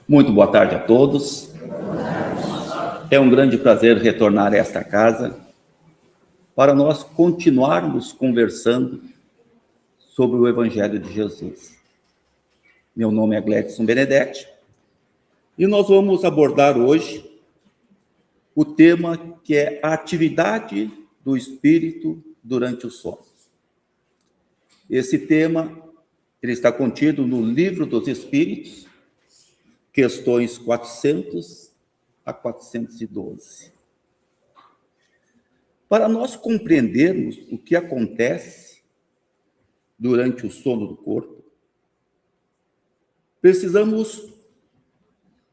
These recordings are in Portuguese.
Muito boa tarde a todos. É um grande prazer retornar a esta casa para nós continuarmos conversando sobre o Evangelho de Jesus. Meu nome é Gledson Benedetti e nós vamos abordar hoje o tema que é a atividade do Espírito durante o sono. Esse tema ele está contido no Livro dos Espíritos, questões 400 a 412. Para nós compreendermos o que acontece durante o sono do corpo, precisamos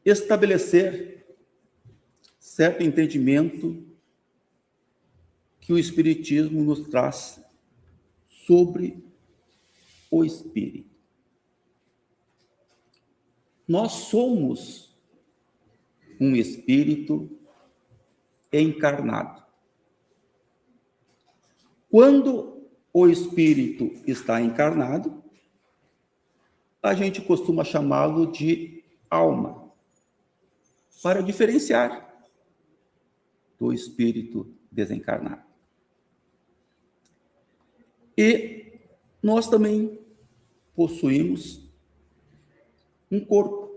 estabelecer certo entendimento que o Espiritismo nos traz sobre o espírito. Nós somos um espírito encarnado. Quando o espírito está encarnado, a gente costuma chamá-lo de alma, para diferenciar do espírito desencarnado. E nós também possuímos um corpo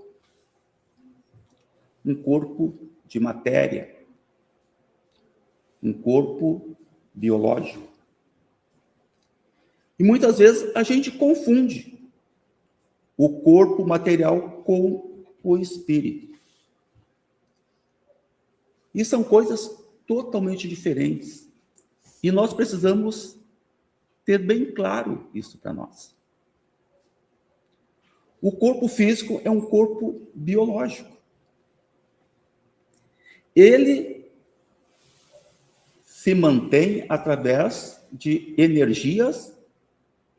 de matéria, um corpo biológico. E muitas vezes a gente confunde o corpo material com o espírito. E são coisas totalmente diferentes. E nós precisamos ter bem claro isso para nós. O corpo físico é um corpo biológico. Ele se mantém através de energias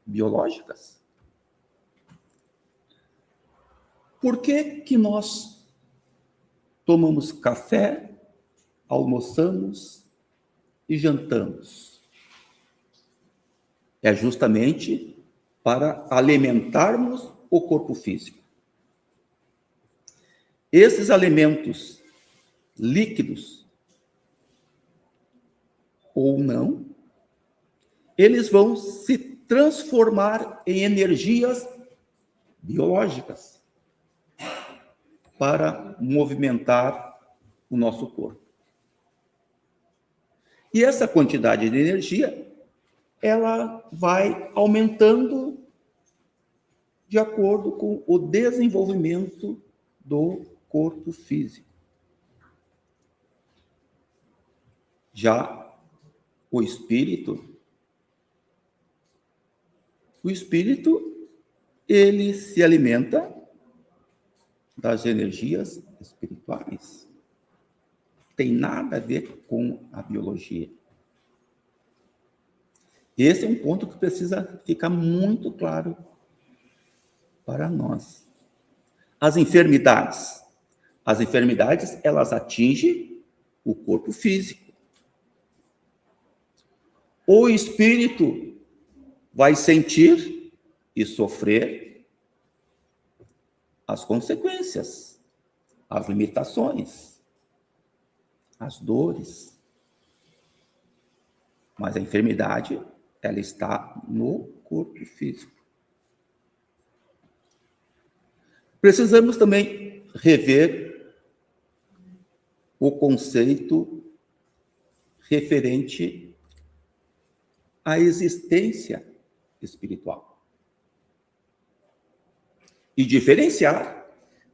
biológicas. Por que nós tomamos café, almoçamos e jantamos? É justamente para alimentarmos o corpo físico. Esses alimentos líquidos ou não, eles vão se transformar em energias biológicas para movimentar o nosso corpo. E essa quantidade de energia, ela vai aumentando de acordo com o desenvolvimento do corpo físico. Já o espírito, ele se alimenta das energias espirituais. Tem nada a ver com a biologia. Esse é um ponto que precisa ficar muito claro para nós. As enfermidades, elas atingem o corpo físico. O espírito vai sentir e sofrer as consequências, as limitações, as dores. Mas a enfermidade, ela está no corpo físico. Precisamos também rever o conceito referente à existência espiritual e diferenciar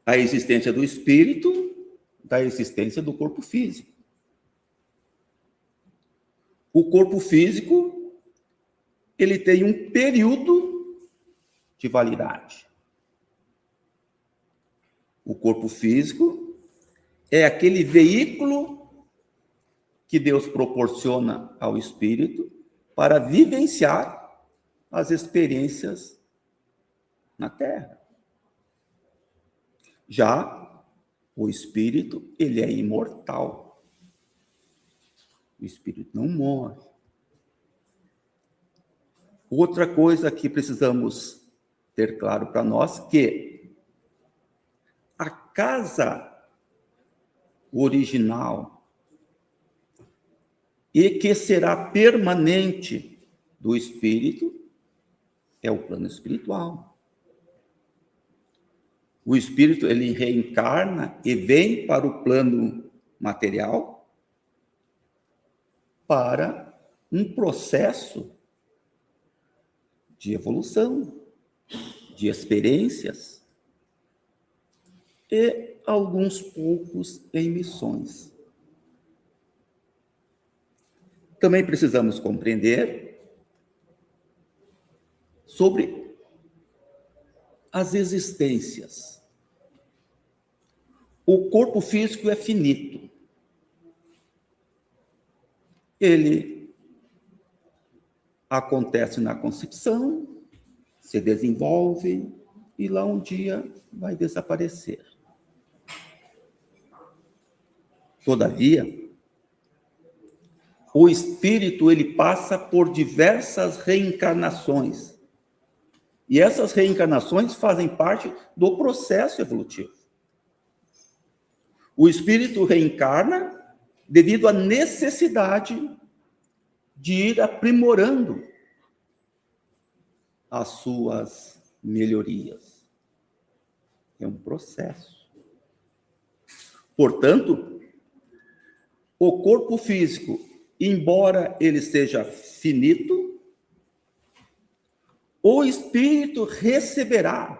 a existência do espírito da existência do corpo físico. O corpo físico, ele tem um período de validade. O corpo físico é aquele veículo que Deus proporciona ao espírito para vivenciar as experiências na Terra. Já o espírito, ele é imortal. O espírito não morre. Outra coisa que precisamos ter claro para nós, que a casa original e que será permanente do espírito é o plano espiritual. O espírito, ele reencarna e vem para o plano material para um processo de evolução, de experiências e alguns poucos em missões. Também precisamos compreender sobre as existências. O corpo físico é finito. Ele acontece na concepção, se desenvolve e lá um dia vai desaparecer. Todavia, o espírito ele passa por diversas reencarnações. E essas reencarnações fazem parte do processo evolutivo. O espírito reencarna devido à necessidade de ir aprimorando as suas melhorias. É um processo. Portanto, o corpo físico, embora ele seja finito, o espírito receberá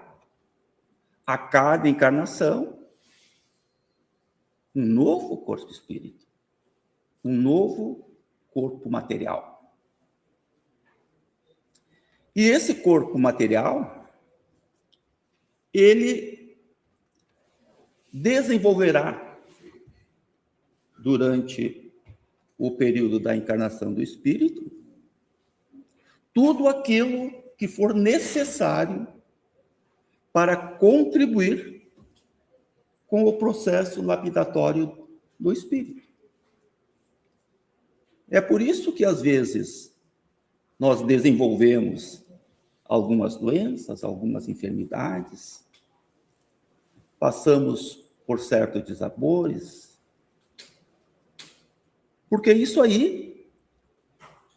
a cada encarnação um novo corpo espírito, um novo corpo material. E esse corpo material, ele desenvolverá durante o período da encarnação do espírito tudo aquilo que for necessário para contribuir com o processo lapidatório do espírito. É por isso que, às vezes, nós desenvolvemos algumas doenças, algumas enfermidades, passamos por certos desabores, porque isso aí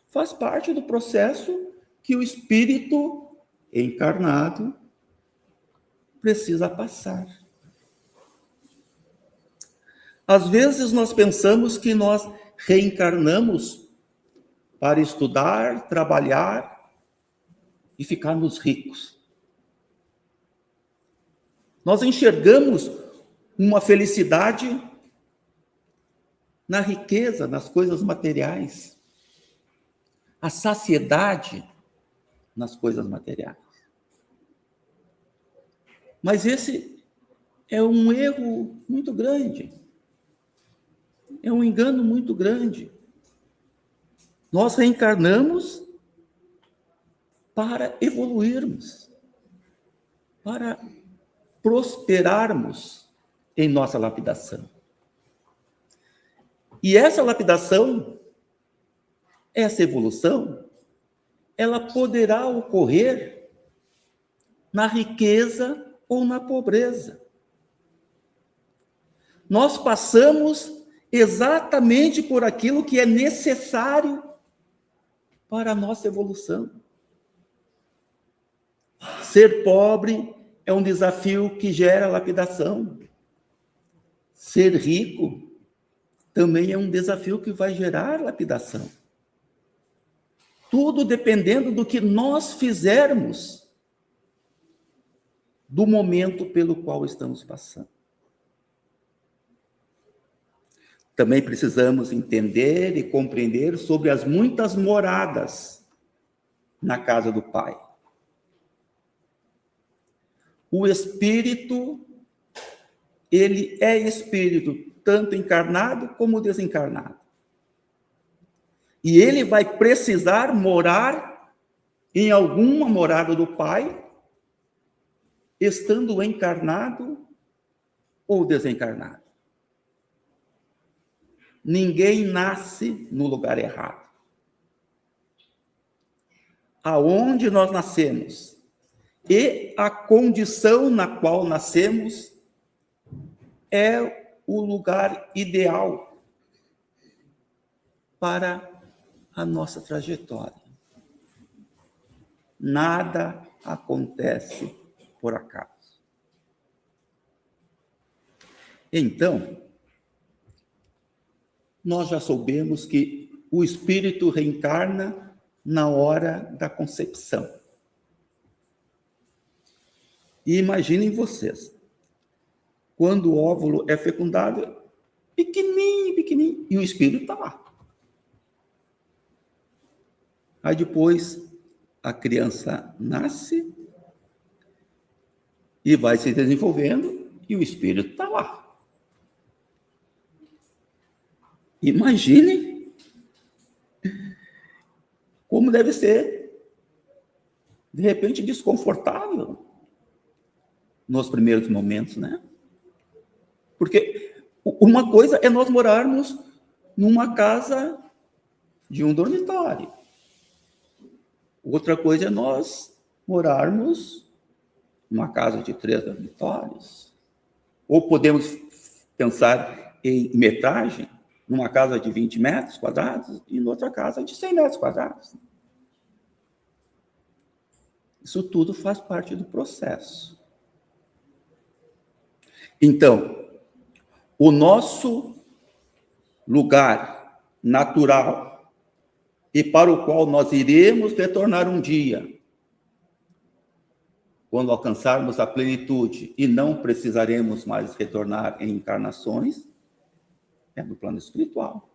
faz parte do processo que o espírito encarnado precisa passar. Às vezes nós pensamos que nós reencarnamos para estudar, trabalhar e ficarmos ricos. Nós enxergamos uma felicidade na riqueza, nas coisas materiais, a saciedade nas coisas materiais. Mas esse é um erro muito grande. É um engano muito grande. Nós reencarnamos para evoluirmos, para prosperarmos em nossa lapidação. E essa lapidação, essa evolução, ela poderá ocorrer na riqueza ou na pobreza. Nós passamos exatamente por aquilo que é necessário para a nossa evolução. Ser pobre é um desafio que gera lapidação. Ser rico também é um desafio que vai gerar lapidação. Tudo dependendo do que nós fizermos, do momento pelo qual estamos passando. Também precisamos entender e compreender sobre as muitas moradas na casa do Pai. O espírito, ele é espírito, tanto encarnado como desencarnado. E ele vai precisar morar em alguma morada do Pai, estando encarnado ou desencarnado. Ninguém nasce no lugar errado. Aonde nós nascemos e a condição na qual nascemos é o lugar ideal para a nossa trajetória. Nada acontece por acaso. Então, nós já soubemos que o espírito reencarna na hora da concepção. E imaginem vocês, quando o óvulo é fecundado, pequenininho, pequenininho, e o espírito está lá. Aí depois a criança nasce e vai se desenvolvendo e o espírito está lá. Imaginem como deve ser, de repente, desconfortável nos primeiros momentos, né? Porque uma coisa é nós morarmos numa casa de um dormitório. Outra coisa é nós morarmos numa casa de 3 dormitórios. Ou podemos pensar em metragem, numa casa de 20 metros quadrados e noutra casa de 100 metros quadrados. Isso tudo faz parte do processo. Então, o nosso lugar natural e para o qual nós iremos retornar um dia, quando alcançarmos a plenitude e não precisaremos mais retornar em encarnações, é no plano espiritual.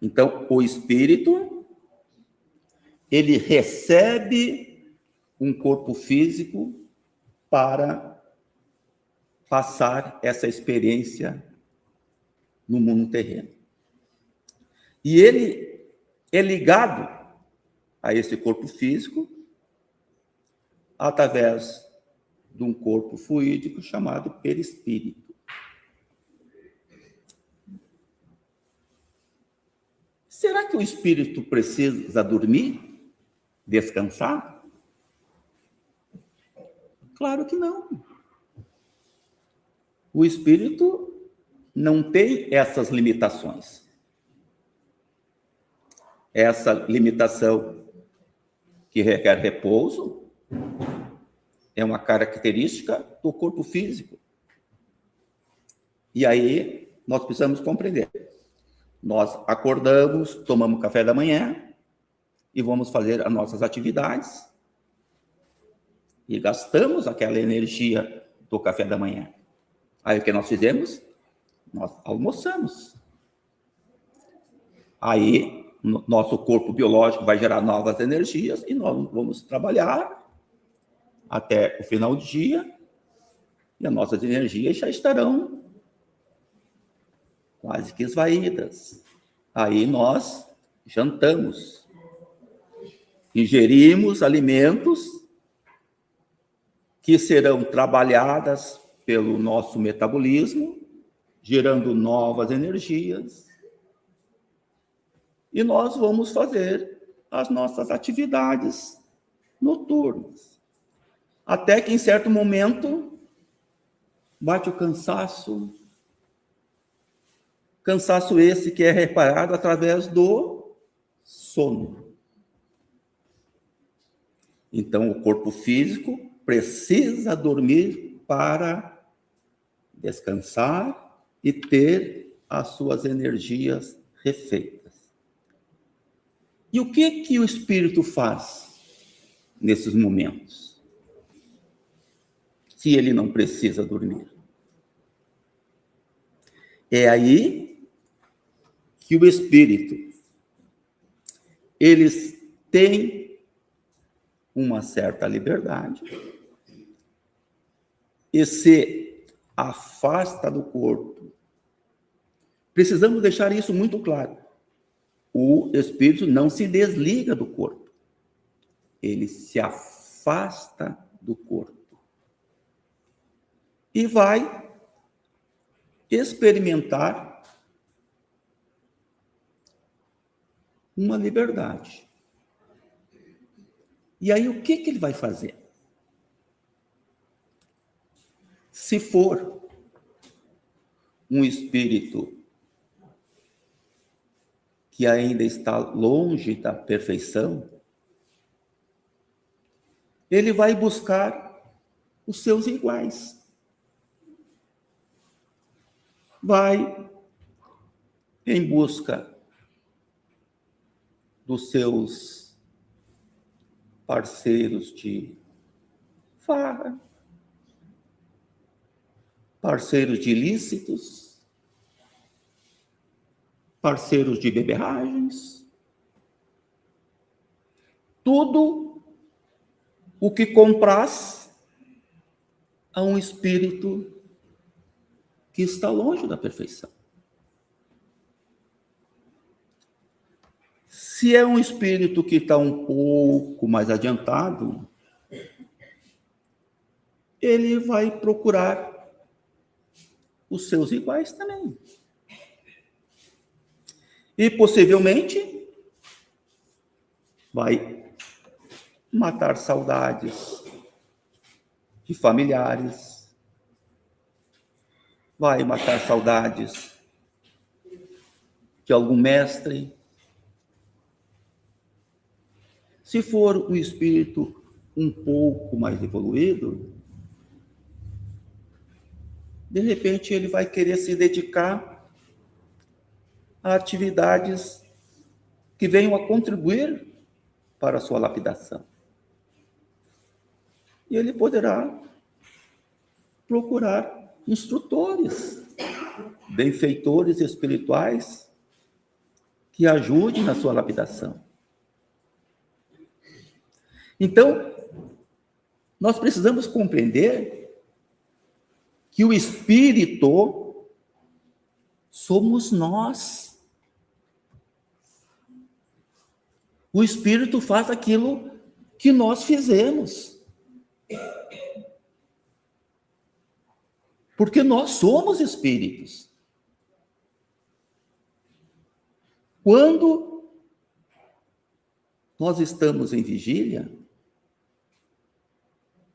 Então, o espírito, ele recebe um corpo físico para passar essa experiência no mundo terreno. E ele é ligado a esse corpo físico através de um corpo fluídico chamado perispírito. Será que o espírito precisa dormir? Descansar? Claro que não. O espírito não tem essas limitações. Essa limitação que requer repouso é uma característica do corpo físico. E aí nós precisamos compreender. Nós acordamos, tomamos café da manhã e vamos fazer as nossas atividades e gastamos aquela energia do café da manhã. Aí o que nós fizemos? Nós almoçamos. Aí nosso corpo biológico vai gerar novas energias e nós vamos trabalhar até o final do dia e as nossas energias já estarão quase que esvaídas. Aí nós jantamos, ingerimos alimentos que serão trabalhadas pelo nosso metabolismo, gerando novas energias, e nós vamos fazer as nossas atividades noturnas. Até que, em certo momento, bate o cansaço esse que é reparado através do sono. Então, o corpo físico precisa dormir para descansar e ter as suas energias refeitas. E o que o espírito faz nesses momentos? Se ele não precisa dormir. É aí que o espírito, eles têm uma certa liberdade e se afasta do corpo. Precisamos deixar isso muito claro. O espírito não se desliga do corpo. Ele se afasta do corpo. E vai experimentar uma liberdade. E aí o que ele vai fazer? Se for um espírito que ainda está longe da perfeição, ele vai buscar os seus iguais. Vai em busca dos seus parceiros de farra, parceiros de ilícitos, parceiros de beberragens, tudo o que compraz a um espírito que está longe da perfeição. Se é um espírito que está um pouco mais adiantado, ele vai procurar os seus iguais também. E possivelmente vai matar saudades de familiares, vai matar saudades de algum mestre. Se for um espírito um pouco mais evoluído, de repente ele vai querer se dedicar a atividades que venham a contribuir para a sua lapidação. E ele poderá procurar instrutores, benfeitores espirituais que ajudem na sua lapidação. Então, nós precisamos compreender que o espírito somos nós. O espírito faz aquilo que nós fizemos. Porque nós somos espíritos. Quando nós estamos em vigília,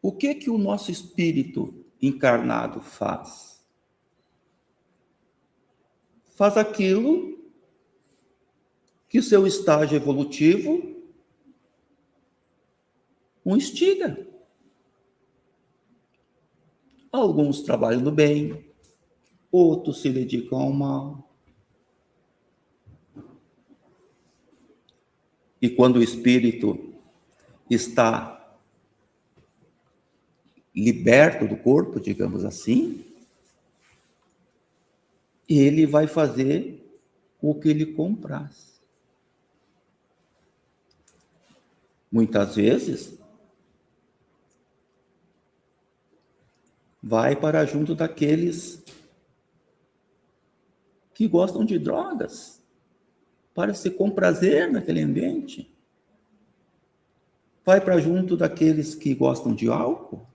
o que o nosso espírito encarnado faz? Faz aquilo que o seu estágio evolutivo o instiga. Alguns trabalham no bem, outros se dedicam ao mal. E quando o espírito está liberto do corpo, digamos assim, ele vai fazer o que lhe compraz. Muitas vezes, vai para junto daqueles que gostam de drogas, para se comprazer naquele ambiente. Vai para junto daqueles que gostam de álcool,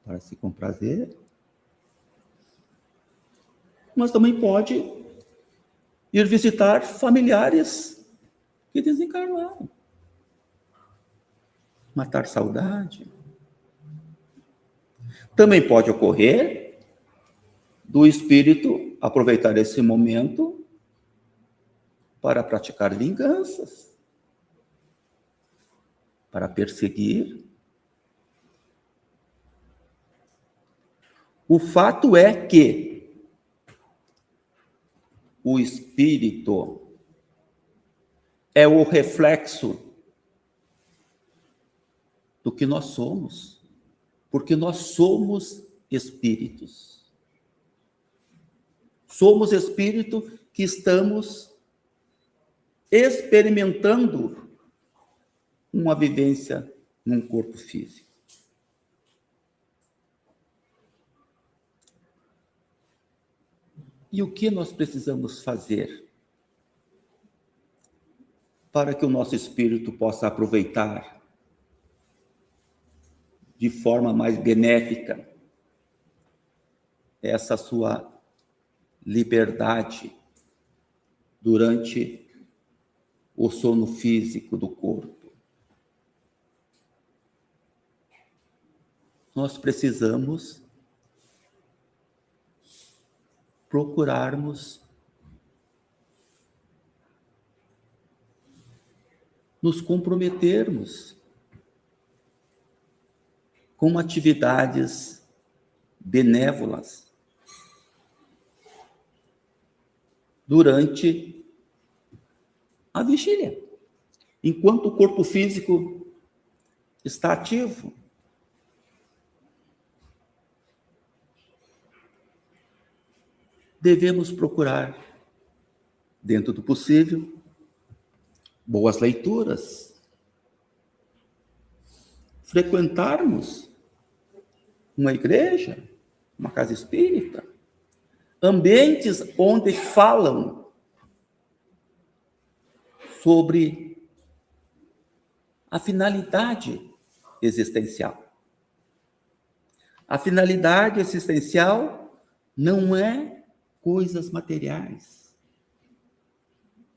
para se comprazer. Mas também pode ir visitar familiares que desencarnaram. Matar saudade. Também pode ocorrer do espírito aproveitar esse momento para praticar vinganças, para perseguir. O fato é que o espírito é o reflexo do que nós somos, porque nós somos espíritos. Somos espírito que estamos experimentando uma vivência num corpo físico. E o que nós precisamos fazer para que o nosso espírito possa aproveitar de forma mais benéfica essa sua liberdade durante o sono físico do corpo? Nós precisamos procurarmos nos comprometermos com atividades benévolas durante a vigília, enquanto o corpo físico está ativo. Devemos procurar, dentro do possível, boas leituras, frequentarmos uma igreja, uma casa espírita, ambientes onde falam sobre a finalidade existencial. A finalidade existencial não é coisas materiais.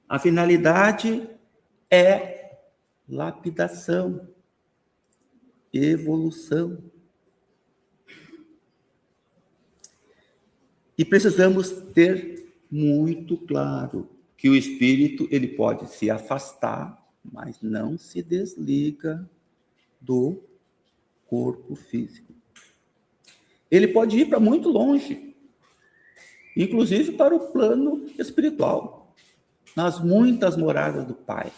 A finalidade é lapidação, evolução. E precisamos ter muito claro que o espírito ele pode se afastar, mas não se desliga do corpo físico. Ele pode ir para muito longe, inclusive para o plano espiritual, nas muitas moradas do Pai.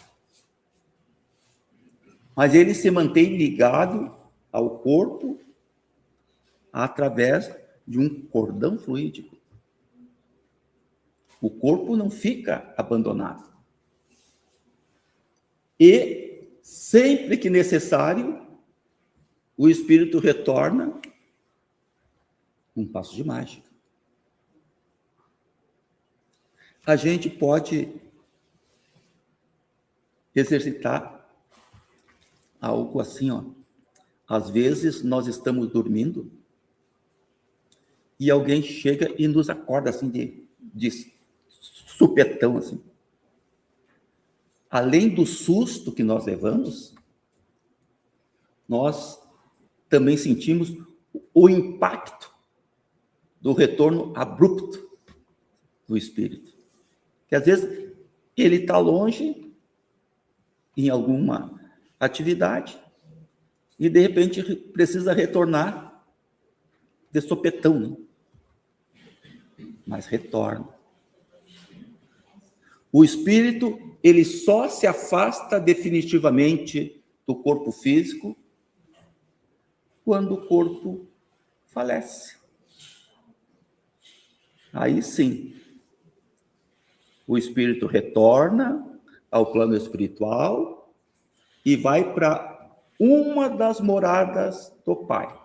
Mas ele se mantém ligado ao corpo através de um cordão fluídico. O corpo não fica abandonado. E, sempre que necessário, o espírito retorna um passo de mágica. A gente pode exercitar algo assim, ó. Às vezes nós estamos dormindo e alguém chega e nos acorda assim de supetão assim. Além do susto que nós levamos, nós também sentimos o impacto do retorno abrupto do espírito. Que às vezes ele está longe em alguma atividade e de repente precisa retornar de sopetão, né? Mas retorna. O espírito, ele só se afasta definitivamente do corpo físico quando o corpo falece. Aí sim, o espírito retorna ao plano espiritual e vai para uma das moradas do Pai.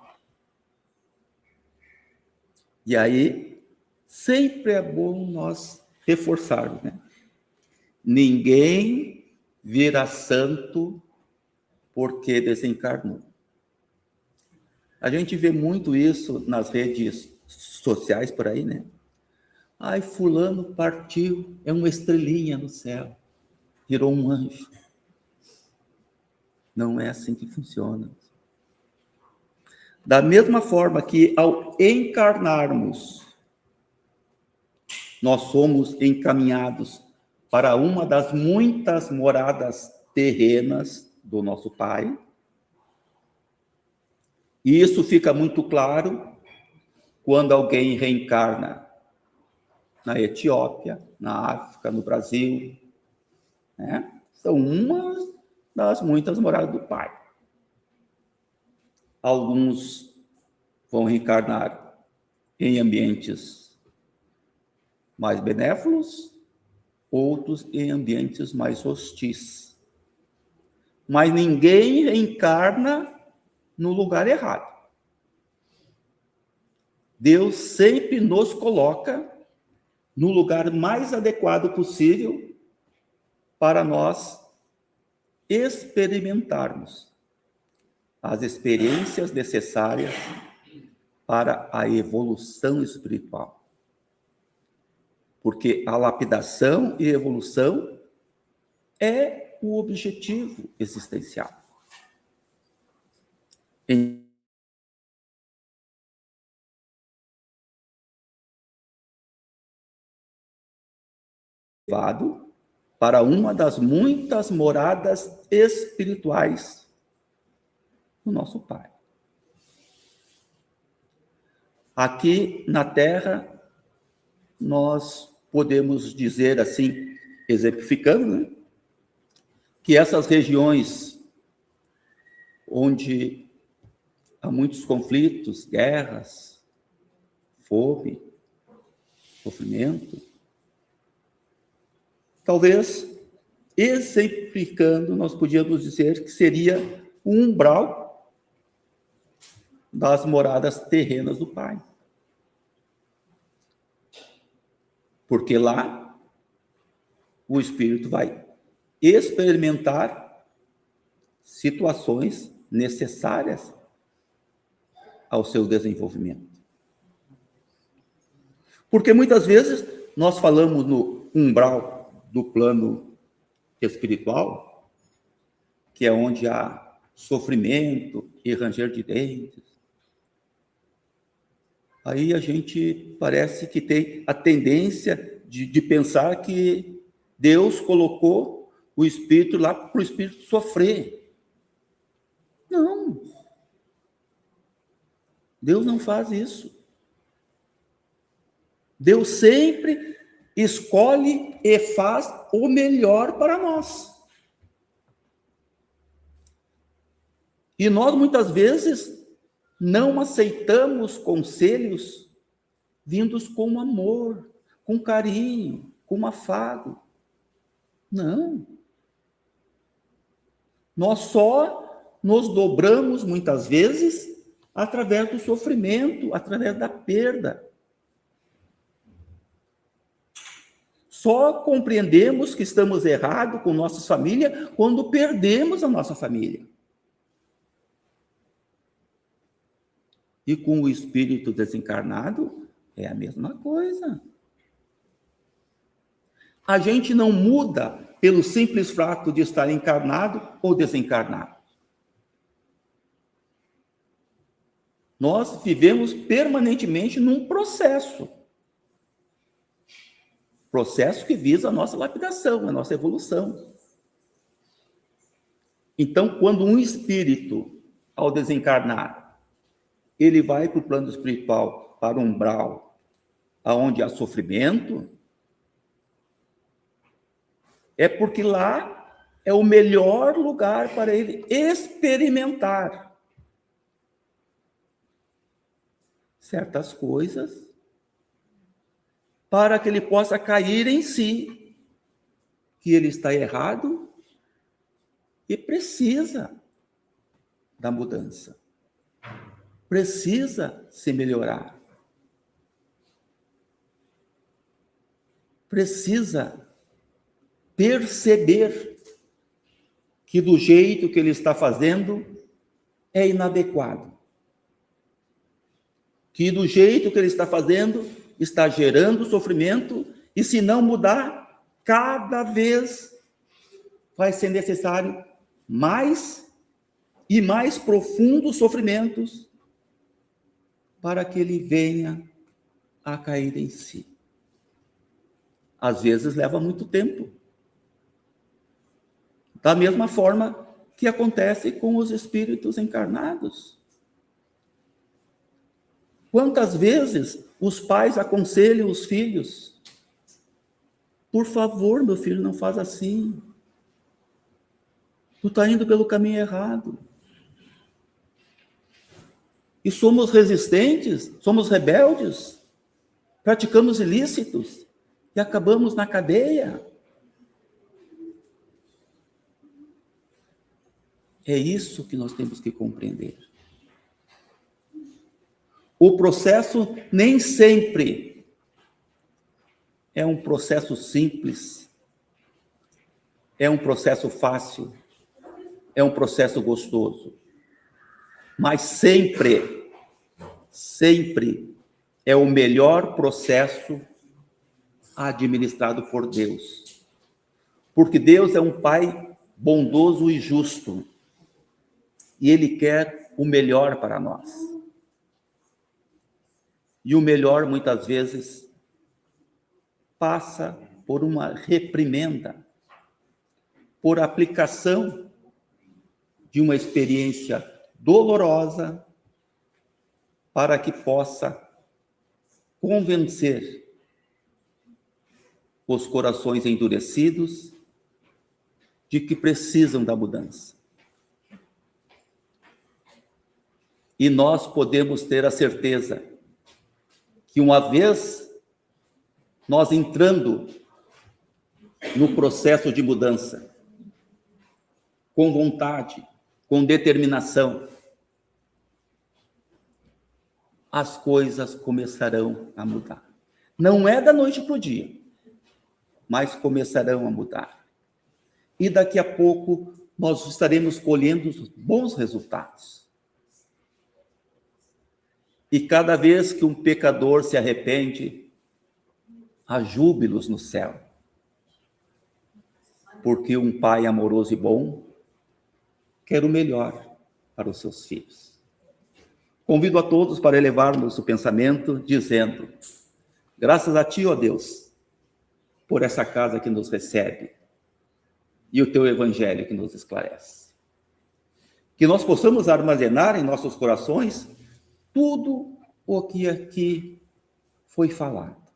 E aí, sempre é bom nós reforçarmos, né? Ninguém vira santo porque desencarnou. A gente vê muito isso nas redes sociais por aí, né? Ai, fulano partiu, é uma estrelinha no céu, virou um anjo. Não é assim que funciona. Da mesma forma que ao encarnarmos, nós somos encaminhados para uma das muitas moradas terrenas do nosso Pai. E isso fica muito claro quando alguém reencarna na Etiópia, na África, no Brasil, né? São uma das muitas moradas do Pai. Alguns vão reencarnar em ambientes mais benévolos, outros em ambientes mais hostis. Mas ninguém reencarna no lugar errado. Deus sempre nos coloca no lugar mais adequado possível para nós experimentarmos as experiências necessárias para a evolução espiritual. Porque a lapidação e evolução é o objetivo existencial. levado para uma das muitas moradas espirituais do nosso Pai. Aqui na Terra, nós podemos dizer assim, exemplificando, né, que essas regiões onde há muitos conflitos, guerras, fome, sofrimento, talvez, exemplificando, nós podíamos dizer que seria o umbral das moradas terrenas do Pai. Porque lá o Espírito vai experimentar situações necessárias ao seu desenvolvimento. Porque muitas vezes nós falamos no umbral do plano espiritual, que é onde há sofrimento e ranger de dentes. Aí a gente parece que tem a tendência de pensar que Deus colocou o Espírito lá para o Espírito sofrer. Não. Deus não faz isso. Deus sempre escolhe e faz o melhor para nós. E nós, muitas vezes, não aceitamos conselhos vindos com amor, com carinho, com afago. Não. Nós só nos dobramos, muitas vezes, através do sofrimento, através da perda. Só compreendemos que estamos errados com nossa família quando perdemos a nossa família. E com o espírito desencarnado, é a mesma coisa. A gente não muda pelo simples fato de estar encarnado ou desencarnado. Nós vivemos permanentemente num processo. Processo que visa a nossa lapidação, a nossa evolução. Então, quando um espírito, ao desencarnar, ele vai para o plano espiritual, para o umbral, aonde há sofrimento, é porque lá é o melhor lugar para ele experimentar certas coisas, para que ele possa cair em si, que ele está errado e precisa da mudança. Precisa se melhorar. Precisa perceber que do jeito que ele está fazendo é inadequado. Que do jeito que ele está fazendo está gerando sofrimento e se não mudar, cada vez vai ser necessário mais e mais profundos sofrimentos para que ele venha a cair em si. Às vezes leva muito tempo. Da mesma forma que acontece com os espíritos encarnados. Quantas vezes os pais aconselham os filhos? Por favor, meu filho, não faz assim. Tu está indo pelo caminho errado. E somos resistentes, somos rebeldes, praticamos ilícitos e acabamos na cadeia. É isso que nós temos que compreender. O processo nem sempre é um processo simples, é um processo fácil, é um processo gostoso. Mas sempre é o melhor processo administrado por Deus. Porque Deus é um Pai bondoso e justo. E Ele quer o melhor para nós. E o melhor, muitas vezes, passa por uma reprimenda, por aplicação de uma experiência dolorosa, para que possa convencer os corações endurecidos de que precisam da mudança. E nós podemos ter a certeza que, uma vez nós entrando no processo de mudança, com vontade, com determinação, as coisas começarão a mudar. Não é da noite para o dia, mas começarão a mudar. E daqui a pouco nós estaremos colhendo os bons resultados. E cada vez que um pecador se arrepende, há júbilos no céu. Porque um pai amoroso e bom quer o melhor para os seus filhos. Convido a todos para elevarmos o pensamento, dizendo: graças a Ti, ó Deus, por essa casa que nos recebe e o Teu Evangelho que nos esclarece. Que nós possamos armazenar em nossos corações tudo o que aqui foi falado,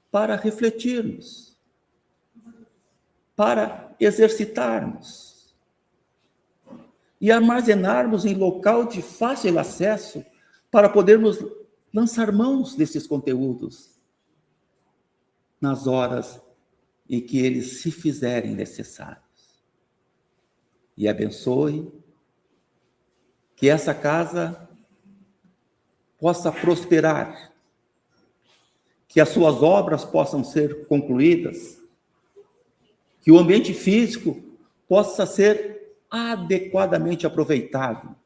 para refletirmos, para exercitarmos e armazenarmos em local de fácil acesso para podermos lançar mãos desses conteúdos nas horas em que eles se fizerem necessários. E abençoe que essa casa possa prosperar, que as suas obras possam ser concluídas, que o ambiente físico possa ser adequadamente aproveitado,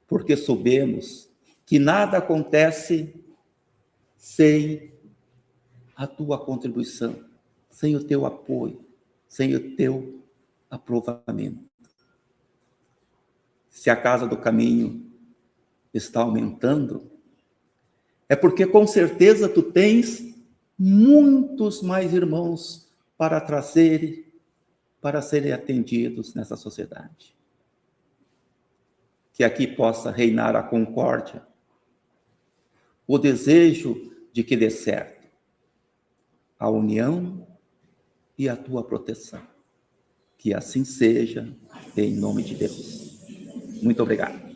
porque sabemos que nada acontece sem a tua contribuição, sem o teu apoio, sem o teu aprovamento. Se a Casa do Caminho está aumentando, é porque com certeza tu tens muitos mais irmãos para trazer, para serem atendidos nessa sociedade. Que aqui possa reinar a concórdia, o desejo de que dê certo, a união e a tua proteção. Que assim seja, em nome de Deus. Muito obrigado.